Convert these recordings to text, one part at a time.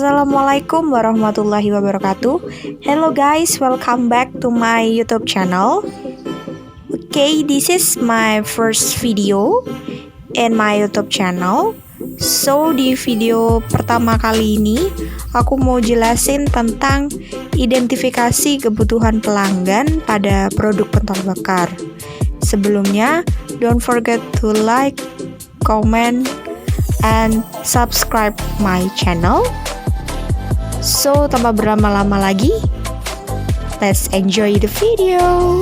Assalamualaikum warahmatullahi wabarakatuh. Hello guys, welcome back to my YouTube channel. Okay, this is my first video in my YouTube channel. So di video pertama kali ini aku mau jelasin tentang identifikasi kebutuhan pelanggan pada produk pentol bakar. Sebelumnya, don't forget to like, comment, and subscribe my channel. So, tanpa berlama-lama lagi, let's enjoy the video.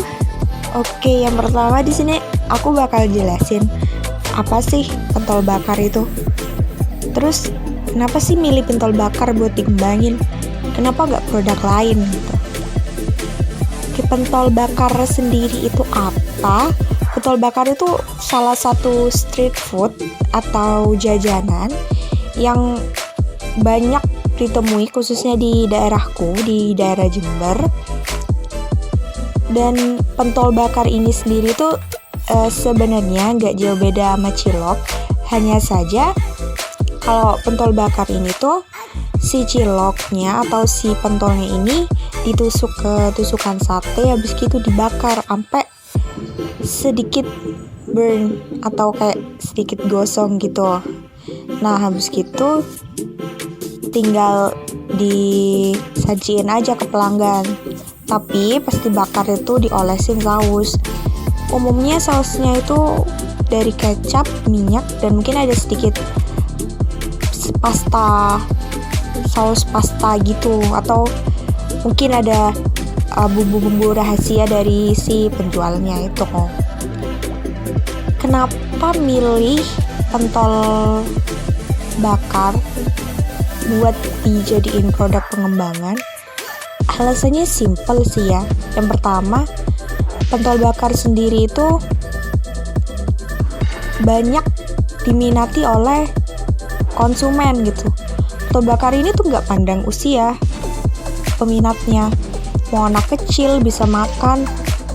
Oke, yang pertama di sini aku bakal jelasin apa sih pentol bakar itu. Terus, kenapa sih milih pentol bakar buat dikembangin? Kenapa nggak produk lain gitu? Oke, pentol bakar sendiri itu apa? Pentol bakar itu salah satu street food atau jajanan yang banyak ditemui khususnya di daerahku, di daerah Jember. Dan pentol bakar ini sendiri tuh sebenarnya nggak jauh beda sama cilok. Hanya saja kalau pentol bakar ini tuh si ciloknya atau si pentolnya ini ditusuk ke tusukan sate, habis gitu dibakar sampai sedikit burn atau kayak sedikit gosong gitu. Nah, habis gitu tinggal disajiin aja ke pelanggan. Tapi pas dibakar itu diolesin saus. Umumnya sausnya itu dari kecap, minyak, dan mungkin ada sedikit pasta, saus pasta gitu, atau mungkin ada bumbu-bumbu rahasia dari si penjualnya itu. Kenapa milih pentol bakar buat dijadiin produk pengembangan? Alasannya simple sih ya. Yang pertama, pentol bakar sendiri itu banyak diminati oleh konsumen gitu. Pentol bakar ini tuh nggak pandang usia peminatnya. Mau anak kecil bisa makan,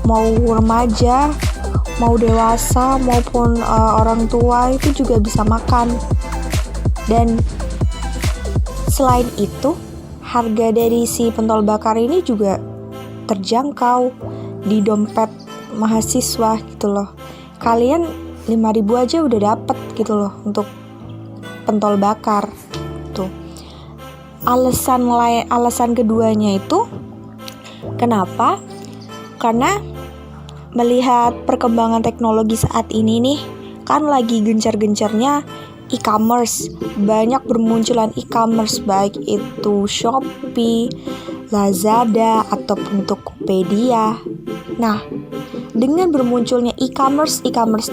mau remaja, mau dewasa maupun orang tua itu juga bisa makan. Dan selain itu, harga dari si pentol bakar ini juga terjangkau di dompet mahasiswa gitu loh. Kalian 5.000 aja udah dapet gitu loh untuk pentol bakar tuh. Alasan keduanya itu kenapa? Karena melihat perkembangan teknologi saat ini nih, kan lagi gencar-gencarnya e-commerce. Banyak bermunculan e-commerce, baik itu Shopee, Lazada, ataupun Tokopedia. Nah, dengan bermunculnya e-commerce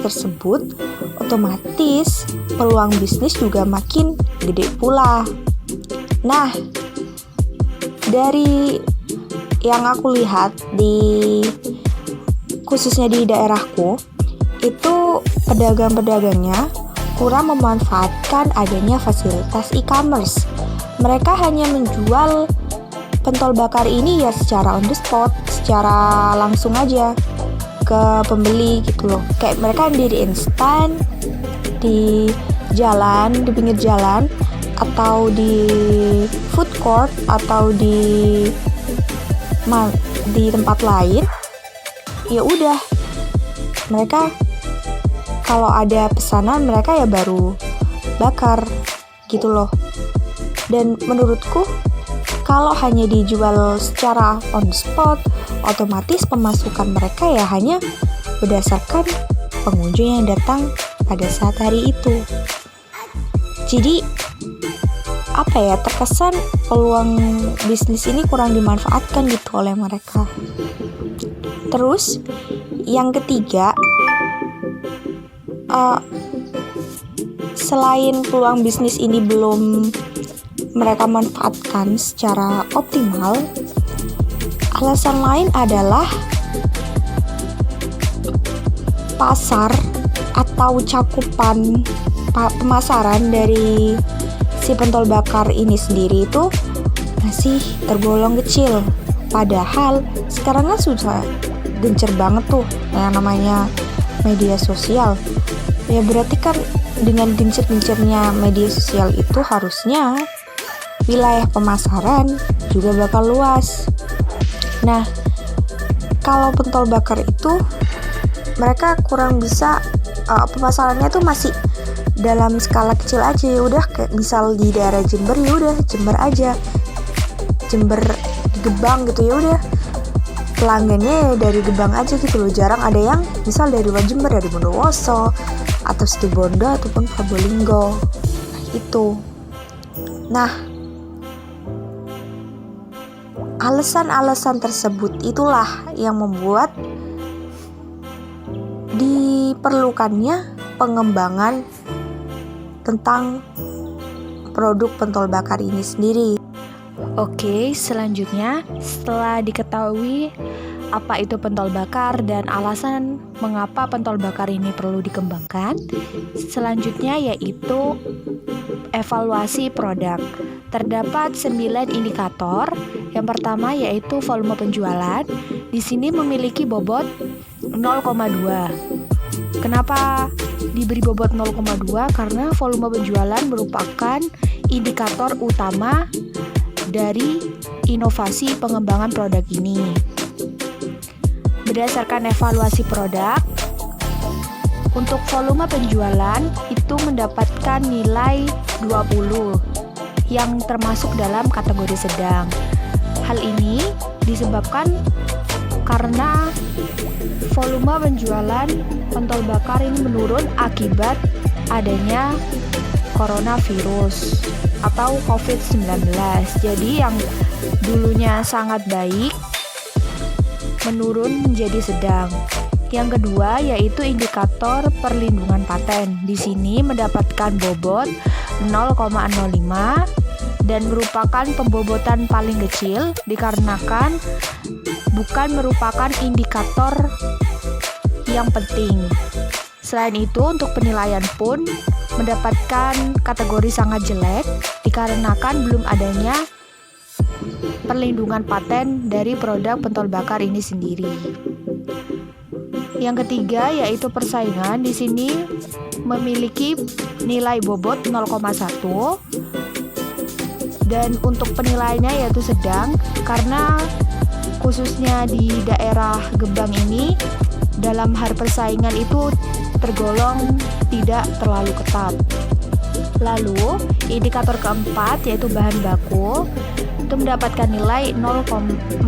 tersebut, otomatis peluang bisnis juga makin gede pula. Nah, dari yang aku lihat khususnya di daerahku, itu pedagang-pedagangnya kurang memanfaatkan adanya fasilitas e-commerce. Mereka hanya menjual pentol bakar ini ya secara on the spot, secara langsung aja ke pembeli gitu loh. Kayak mereka diri instan di jalan, di pinggir jalan, atau di food court, atau di tempat lain. Ya udah, mereka kalau ada pesanan mereka ya baru bakar gitu loh. Dan menurutku kalau hanya dijual secara on the spot, otomatis pemasukan mereka ya hanya berdasarkan pengunjung yang datang pada saat hari itu. Jadi apa ya, terkesan peluang bisnis ini kurang dimanfaatkan gitu oleh mereka. Terus yang ketiga, selain peluang bisnis ini belum mereka manfaatkan secara optimal, alasan lain adalah pasar atau cakupan pemasaran dari si pentol bakar ini sendiri itu masih tergolong kecil. Padahal sekarang kan sudah gencar banget tuh yang namanya media sosial. Ya berarti kan dengan gencar-gencarnya media sosial itu harusnya wilayah pemasaran juga bakal luas. Nah, kalau pentol bakar itu mereka kurang bisa, pemasarannya tuh masih dalam skala kecil aja. Ya udah, kayak misal di daerah Jember, ya udah Jember aja, Jember di Gebang gitu, ya udah pelanggannya dari Gebang aja gitu loh. Jarang ada yang misal dari luar Jember, dari Bondowoso atau Situbondo ataupun Probolinggo itu. Nah, alasan-alasan tersebut itulah yang membuat diperlukannya pengembangan tentang produk pentol bakar ini sendiri. Oke, selanjutnya setelah diketahui apa itu pentol bakar dan alasan mengapa pentol bakar ini perlu dikembangkan, selanjutnya yaitu evaluasi produk. Terdapat 9 indikator. Yang pertama yaitu volume penjualan. Di sini memiliki bobot 0,2. Kenapa diberi bobot 0,2? Karena volume penjualan merupakan indikator utama dari inovasi pengembangan produk ini. Berdasarkan evaluasi produk, untuk volume penjualan itu mendapatkan nilai 20 yang termasuk dalam kategori sedang. Hal ini disebabkan karena volume penjualan pentol bakar ini menurun akibat adanya coronavirus atau COVID-19. Jadi yang dulunya sangat baik menurun menjadi sedang. Yang kedua yaitu indikator perlindungan paten. Di sini mendapatkan bobot 0,05 dan merupakan pembobotan paling kecil dikarenakan bukan merupakan indikator yang penting. Selain itu, untuk penilaian pun mendapatkan kategori sangat jelek dikarenakan belum adanya perlindungan paten dari produk pentol bakar ini sendiri. Yang ketiga yaitu persaingan. Di sini memiliki nilai bobot 0,1 dan untuk penilaiannya yaitu sedang, karena khususnya di daerah Gebang ini dalam hal persaingan itu tergolong tidak terlalu ketat. Lalu indikator keempat yaitu bahan baku itu mendapatkan nilai 0,15.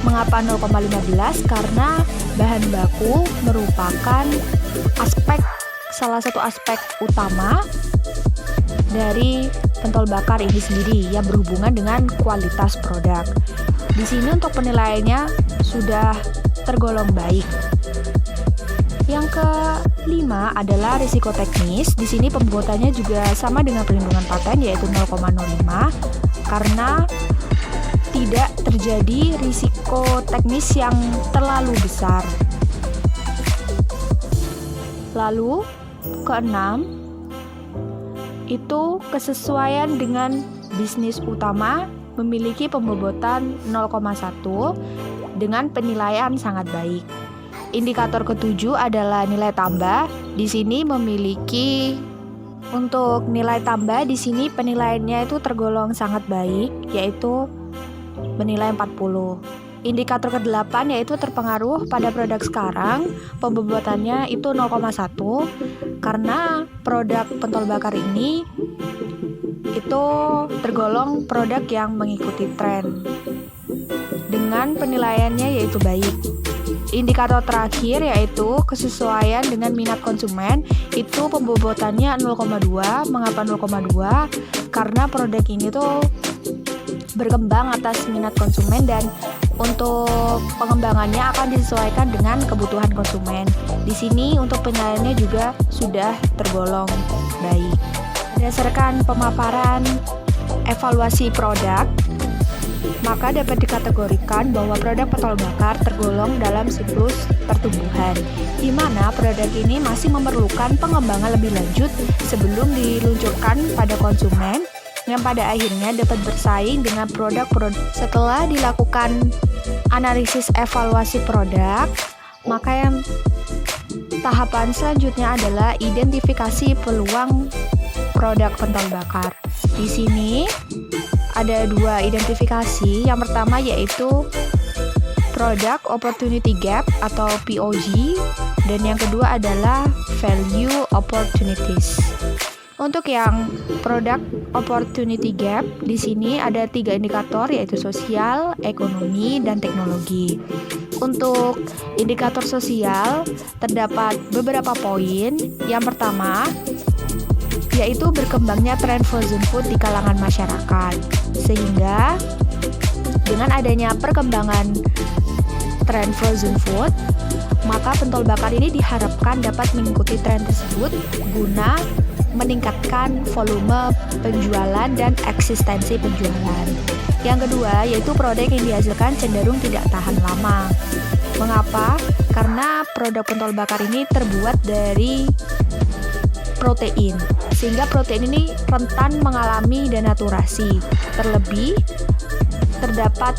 Mengapa 0,15? Karena bahan baku merupakan salah satu aspek utama dari pentol bakar ini sendiri yang berhubungan dengan kualitas produk. Di sini untuk penilaiannya sudah tergolong baik. Yang kelima adalah risiko teknis. Di sini pembuatannya juga sama dengan perlindungan paten yaitu 0,05 karena tidak terjadi risiko teknis yang terlalu besar. Lalu keenam itu kesesuaian dengan bisnis utama, memiliki pembobotan 0,1 dengan penilaian sangat baik. Indikator ketujuh adalah nilai tambah. Di sini memiliki untuk nilai tambah di sini penilaiannya itu tergolong sangat baik yaitu bernilai 40. Indikator ke-8 yaitu terpengaruh pada produk sekarang, pembobotannya itu 0,1 karena produk pentol bakar ini itu tergolong produk yang mengikuti tren dengan penilaiannya yaitu baik. Indikator terakhir yaitu kesesuaian dengan minat konsumen, itu pembobotannya 0,2. Mengapa 0,2? Karena produk ini tuh berkembang atas minat konsumen dan untuk pengembangannya akan disesuaikan dengan kebutuhan konsumen. Di sini untuk penilaiannya juga sudah tergolong baik. Berdasarkan pemaparan evaluasi produk, maka dapat dikategorikan bahwa produk pentol bakar tergolong dalam siklus pertumbuhan, di mana produk ini masih memerlukan pengembangan lebih lanjut sebelum diluncurkan pada konsumen, yang pada akhirnya dapat bersaing dengan produk-produk. Setelah dilakukan analisis evaluasi produk, maka yang tahapan selanjutnya adalah identifikasi peluang produk pentol bakar. Di sini ada dua identifikasi. Yang pertama yaitu Product Opportunity Gap atau POG, dan yang kedua adalah Value Opportunities. Untuk yang Product Opportunity Gap, di sini ada 3 indikator yaitu sosial, ekonomi, dan teknologi. Untuk indikator sosial terdapat beberapa poin. Yang pertama yaitu berkembangnya tren frozen food di kalangan masyarakat. Sehingga dengan adanya perkembangan tren frozen food, maka pentol bakar ini diharapkan dapat mengikuti tren tersebut guna meningkatkan volume penjualan dan eksistensi penjualan. Yang kedua yaitu produk yang dihasilkan cenderung tidak tahan lama. Mengapa? Karena produk pentol bakar ini terbuat dari protein, sehingga protein ini rentan mengalami denaturasi. Terlebih terdapat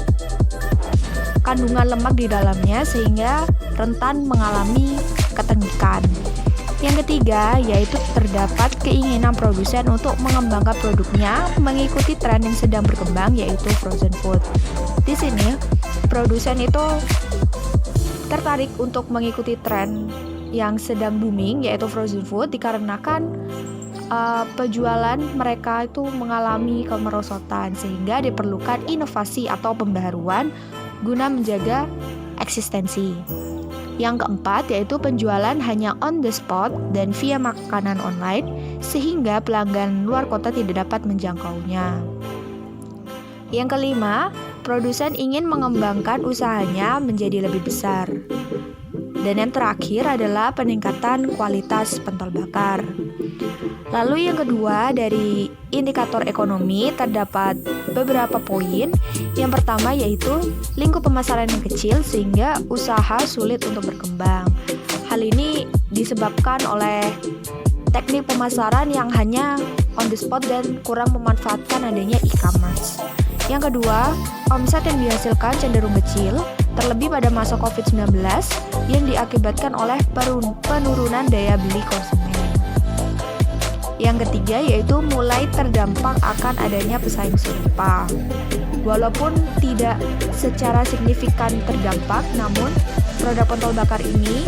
kandungan lemak di dalamnya sehingga rentan mengalami ketengikan. Yang ketiga yaitu terdapat keinginan produsen untuk mengembangkan produknya mengikuti tren yang sedang berkembang yaitu frozen food. Di sini produsen itu tertarik untuk mengikuti tren yang sedang booming yaitu frozen food dikarenakan penjualan mereka itu mengalami kemerosotan, sehingga diperlukan inovasi atau pembaharuan guna menjaga eksistensi. Yang keempat yaitu penjualan hanya on the spot dan via makanan online, sehingga pelanggan luar kota tidak dapat menjangkaunya. Yang kelima, produsen ingin mengembangkan usahanya menjadi lebih besar. Dan yang terakhir adalah peningkatan kualitas pentol bakar. Lalu yang kedua dari indikator ekonomi terdapat beberapa poin. Yang pertama yaitu lingkup pemasaran yang kecil sehingga usaha sulit untuk berkembang. Hal ini disebabkan oleh teknik pemasaran yang hanya on the spot dan kurang memanfaatkan adanya e-commerce. Yang kedua, omset yang dihasilkan cenderung kecil, terlebih pada masa COVID-19 yang diakibatkan oleh penurunan daya beli konsumen. Yang ketiga yaitu mulai terdampak akan adanya pesaing serupa. Walaupun tidak secara signifikan terdampak, namun produk pentol bakar ini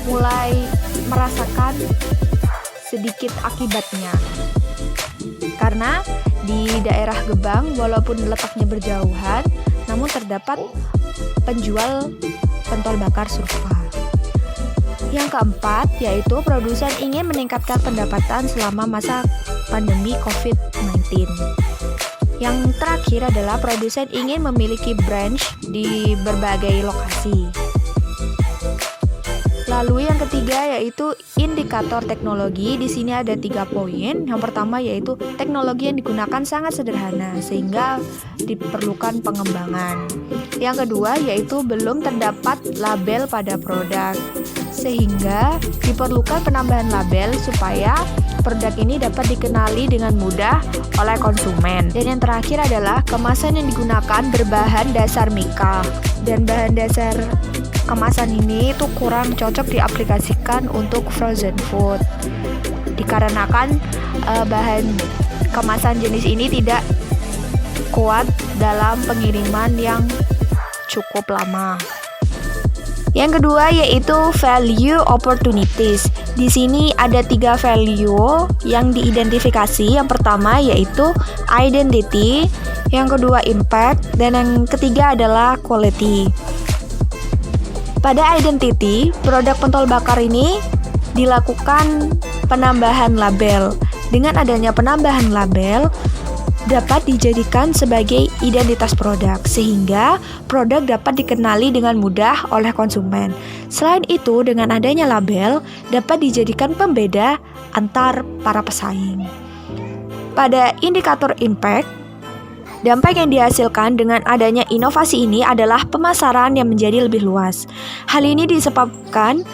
mulai merasakan sedikit akibatnya. Karena di daerah Gebang walaupun letaknya berjauhan, namun terdapat penjual pentol bakar serupa. Yang keempat yaitu produsen ingin meningkatkan pendapatan selama masa pandemi COVID-19. Yang terakhir adalah produsen ingin memiliki branch di berbagai lokasi. Lalu yang ketiga yaitu indikator teknologi. Di sini ada 3 poin. Yang pertama yaitu teknologi yang digunakan sangat sederhana sehingga diperlukan pengembangan. Yang kedua yaitu belum terdapat label pada produk, sehingga diperlukan penambahan label supaya produk ini dapat dikenali dengan mudah oleh konsumen. Dan yang terakhir adalah kemasan yang digunakan berbahan dasar mika, dan bahan dasar kemasan ini itu kurang cocok diaplikasikan untuk frozen food dikarenakan bahan kemasan jenis ini tidak kuat dalam pengiriman yang cukup lama. Yang kedua yaitu value opportunities. Di sini ada 3 value yang diidentifikasi. Yang pertama yaitu identity, yang kedua impact, dan yang ketiga adalah quality. Pada identity, produk pentol bakar ini dilakukan penambahan label. Dengan adanya penambahan label, dapat dijadikan sebagai identitas produk, sehingga produk dapat dikenali dengan mudah oleh konsumen. Selain itu, dengan adanya label, dapat dijadikan pembeda antar para pesaing. Pada indikator impact, dampak yang dihasilkan dengan adanya inovasi ini adalah pemasaran yang menjadi lebih luas. Hal ini disebabkan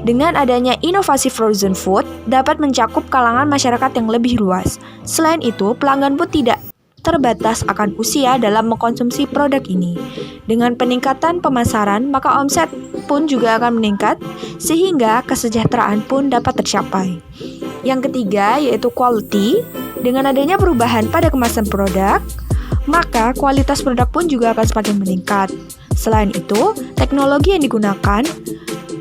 dengan adanya inovasi frozen food dapat mencakup kalangan masyarakat yang lebih luas. Selain itu, pelanggan pun tidak terbatas akan usia dalam mengkonsumsi produk ini. Dengan peningkatan pemasaran, maka omset pun juga akan meningkat, sehingga kesejahteraan pun dapat tercapai. Yang ketiga yaitu quality. Dengan adanya perubahan pada kemasan produk, maka kualitas produk pun juga akan semakin meningkat. Selain itu, teknologi yang digunakan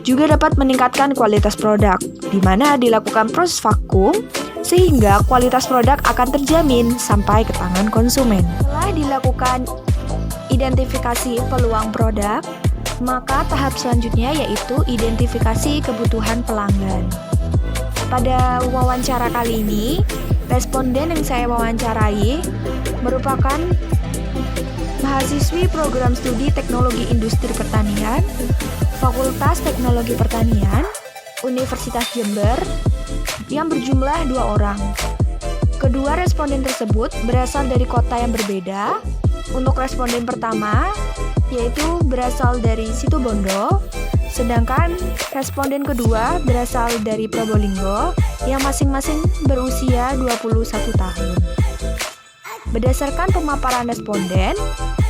juga dapat meningkatkan kualitas produk, di mana dilakukan proses vakum sehingga kualitas produk akan terjamin sampai ke tangan konsumen. Setelah dilakukan identifikasi peluang produk, maka tahap selanjutnya yaitu identifikasi kebutuhan pelanggan. Pada wawancara kali ini, responden yang saya wawancarai merupakan mahasiswi program studi Teknologi Industri Pertanian, Fakultas Teknologi Pertanian, Universitas Jember, yang berjumlah 2 orang. Kedua responden tersebut berasal dari kota yang berbeda. Untuk responden pertama, yaitu berasal dari Situbondo, sedangkan responden kedua berasal dari Probolinggo yang masing-masing berusia 21 tahun. Berdasarkan pemaparan responden,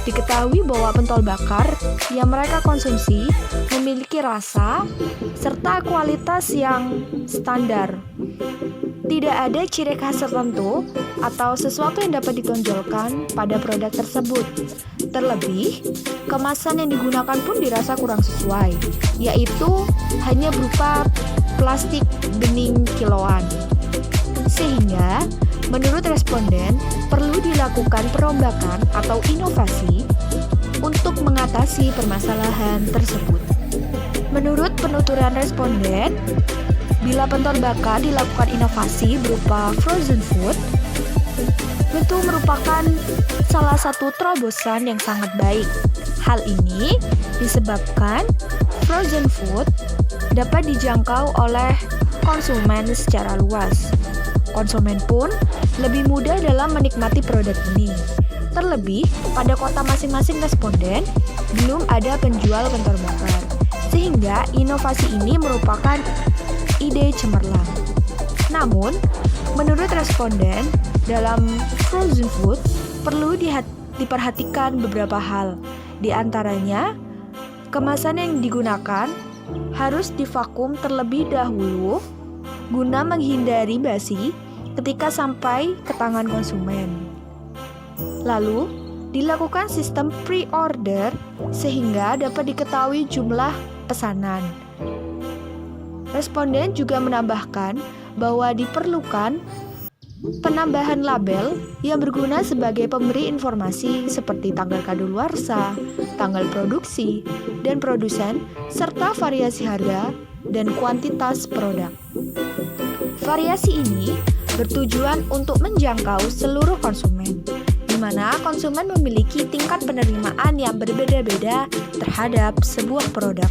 diketahui bahwa pentol bakar yang mereka konsumsi memiliki rasa serta kualitas yang standar. Tidak ada ciri khas tertentu atau sesuatu yang dapat ditonjolkan pada produk tersebut. Terlebih, kemasan yang digunakan pun dirasa kurang sesuai, yaitu hanya berupa plastik bening kiloan. Sehingga, menurut responden, perlu dilakukan perombakan atau inovasi untuk mengatasi permasalahan tersebut. Menurut penuturan responden, bila pentol bakar dilakukan inovasi berupa frozen food, itu merupakan salah satu terobosan yang sangat baik. Hal ini disebabkan frozen food dapat dijangkau oleh konsumen secara luas. Konsumen pun lebih mudah dalam menikmati produk ini. Terlebih, pada kota masing-masing responden belum ada penjual pentol bakar, sehingga inovasi ini merupakan ide cemerlang. Namun, menurut responden, dalam frozen food perlu diperhatikan beberapa hal. Di antaranya, kemasan yang digunakan harus divakum terlebih dahulu guna menghindari basi ketika sampai ke tangan konsumen. Lalu, dilakukan sistem pre-order sehingga dapat diketahui jumlah pesanan. Responden juga menambahkan bahwa diperlukan penambahan label yang berguna sebagai pemberi informasi seperti tanggal kadaluarsa, tanggal produksi, dan produsen, serta variasi harga dan kuantitas produk. Variasi ini bertujuan untuk menjangkau seluruh konsumen, di mana konsumen memiliki tingkat penerimaan yang berbeda-beda terhadap sebuah produk.